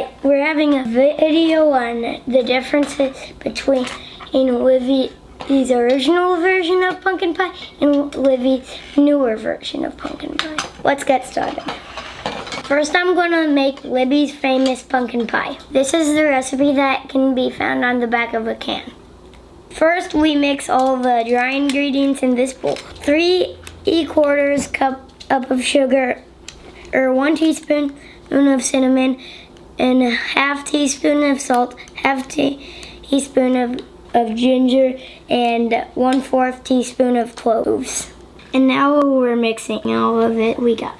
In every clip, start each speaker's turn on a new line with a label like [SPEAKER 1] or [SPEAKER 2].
[SPEAKER 1] But we're having a video on the differences between Libby's original version of pumpkin pie and Libby's newer version of pumpkin pie. Let's get started. First, I'm going to make Libby's famous pumpkin pie. This is the recipe that can be found on the back of a can. First, we mix all the dry ingredients in this bowl. 3/4 cup of sugar, or 1 teaspoon of cinnamon, and a 1/2 teaspoon of salt, 1/2 teaspoon of ginger, and 1/4 teaspoon of cloves. And now we're mixing all of it we got.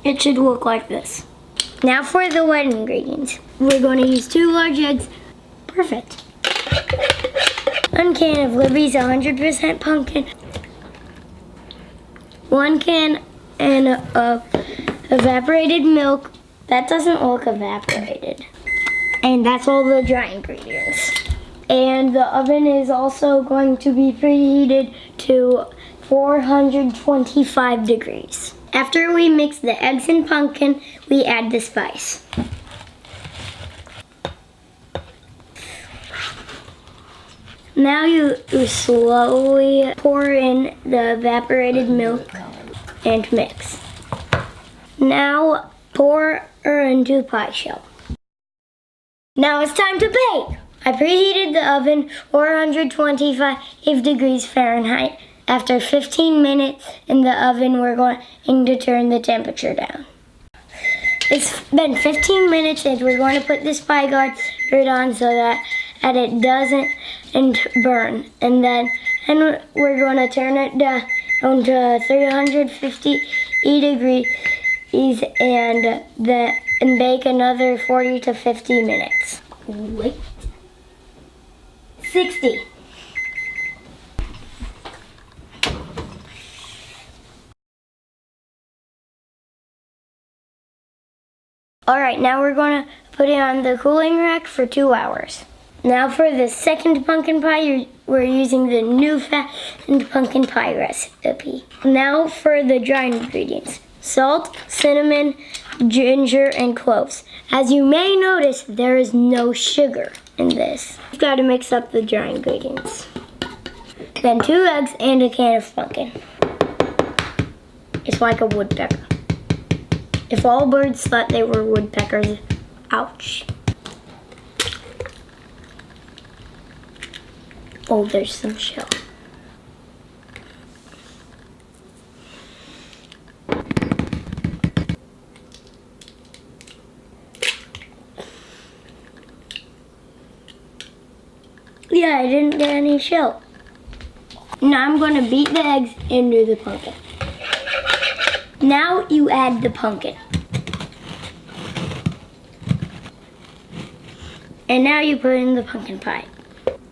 [SPEAKER 1] It should look like this. Now for the wet ingredients. We're going to use 2 large eggs. Perfect. 1 can of Libby's 100% pumpkin. 1 can of evaporated milk. That doesn't look evaporated. And that's all the dry ingredients. And the oven is also going to be preheated to 425 degrees. After we mix the eggs and pumpkin, we add the spice. Now you slowly pour in the evaporated milk and mix. Now pour into pie shell. Now it's time to bake. I preheated the oven 425 degrees Fahrenheit. After 15 minutes in the oven, we're going to turn the temperature down. It's been 15 minutes and we're going to put this pie guard on so that it doesn't burn. And then we're going to turn it down to 350 degrees and bake another 40 to 50 minutes. Wait. 60. Alright, now we're going to put it on the cooling rack for 2 hours. Now for the second pumpkin pie, we're using the new fashioned pumpkin pie recipe. Now for the dry ingredients. Salt, cinnamon, ginger, and cloves. As you may notice, there is no sugar in this. You've got to mix up the dry ingredients. Then 2 eggs and a can of pumpkin. It's like a woodpecker. If all birds thought they were woodpeckers, ouch. Oh, there's some shell. Yeah, I didn't get any shell. Now I'm going to beat the eggs into the pumpkin. Now you add the pumpkin. And now you put in the pumpkin pie.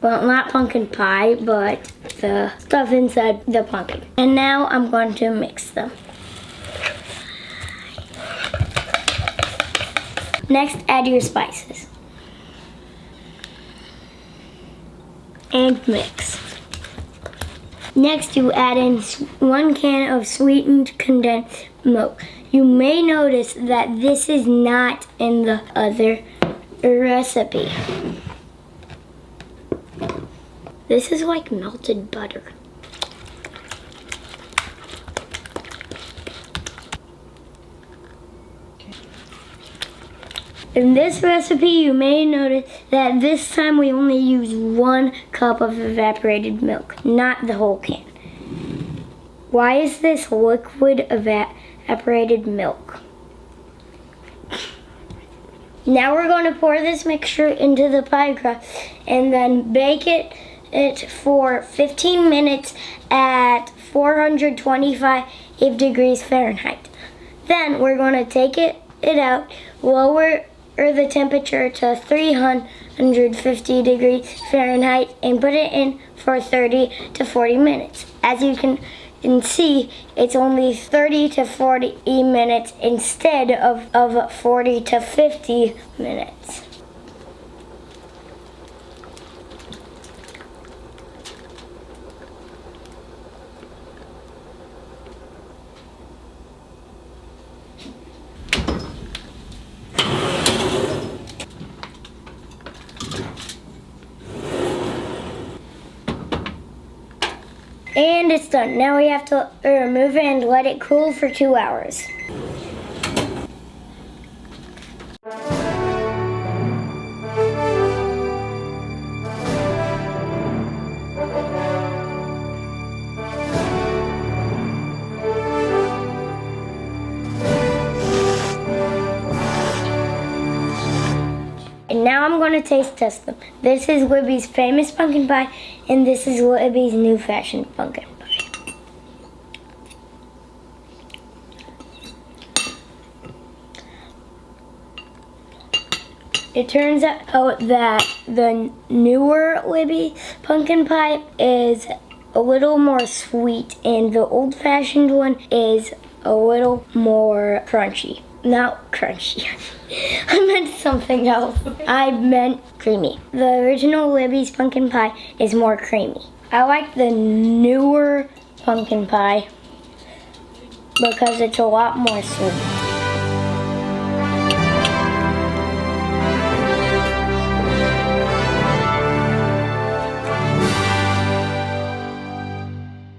[SPEAKER 1] Well, not pumpkin pie, but the stuff inside the pumpkin. And now I'm going to mix them. Next, add your spices. And mix. Next, you add in 1 can of sweetened condensed milk. You may notice that this is not in the other recipe. This is like melted butter. In this recipe, you may notice that this time we only use 1 cup of evaporated milk, not the whole can. Why is this liquid evaporated milk? Now we're going to pour this mixture into the pie crust and then bake it for 15 minutes at 425 degrees Fahrenheit. Then we're going to take it out, lower the temperature to 350 degrees Fahrenheit, and put it in for 30 to 40 minutes. As you can see, it's only 30 to 40 minutes instead of 40 to 50 minutes. And it's done. Now we have to remove it and let it cool for 2 hours. And now I'm going to taste test them. This is Libby's famous pumpkin pie, and this is Libby's new fashioned pumpkin pie. It turns out that the newer Libby pumpkin pie is a little more sweet, and the old fashioned one is a little more crunchy. Not crunchy. I meant something else. I meant creamy. The original Libby's pumpkin pie is more creamy. I like the newer pumpkin pie because it's a lot more sweet.